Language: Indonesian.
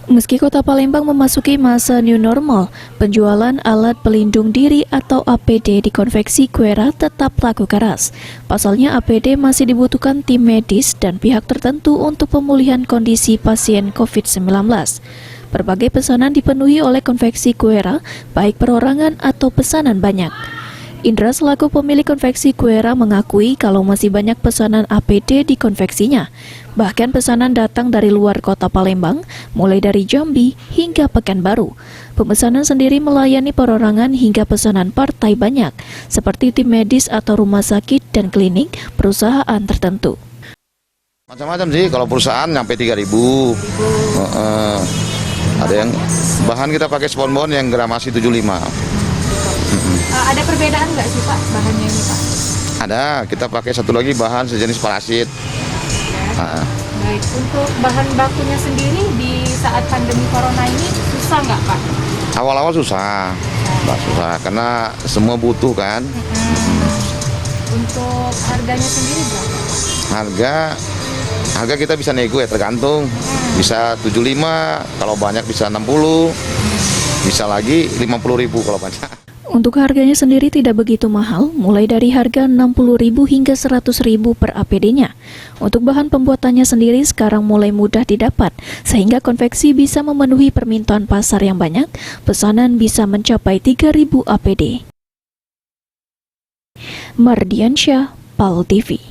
Meski Kota Palembang memasuki masa new normal, penjualan alat pelindung diri atau APD di konveksi Quera tetap laku keras. Pasalnya APD masih dibutuhkan tim medis dan pihak tertentu untuk pemulihan kondisi pasien COVID-19. Berbagai pesanan dipenuhi oleh konveksi Quera, baik perorangan atau pesanan banyak. Indra selaku pemilik konveksi Quera mengakui kalau masih banyak pesanan APD di konveksinya. Bahkan pesanan datang dari luar kota Palembang, mulai dari Jambi hingga Pekanbaru. Pemesanan sendiri melayani perorangan hingga pesanan partai banyak, seperti tim medis atau rumah sakit dan klinik perusahaan tertentu. Macam-macam sih, kalau perusahaan sampai 3.000. Ada yang bahan kita pakai spon-bon yang gramasi 75. Ada perbedaan nggak sih Pak bahannya ini Pak? Ada, kita pakai satu lagi bahan sejenis parasit. Ya. Baik, untuk bahan bakunya sendiri di saat pandemi corona ini susah nggak Pak? Awal-awal susah, karena semua butuh kan. Untuk harganya sendiri berapa? Harga kita bisa nego ya, tergantung. Bisa 75, kalau banyak bisa 60, bisa lagi 50.000 kalau banyak. Untuk harganya sendiri tidak begitu mahal, mulai dari harga 60.000 hingga 100.000 per APD-nya. Untuk bahan pembuatannya sendiri sekarang mulai mudah didapat, sehingga konveksi bisa memenuhi permintaan pasar yang banyak, pesanan bisa mencapai 3.000 APD. Mardiansyah, PAL TV.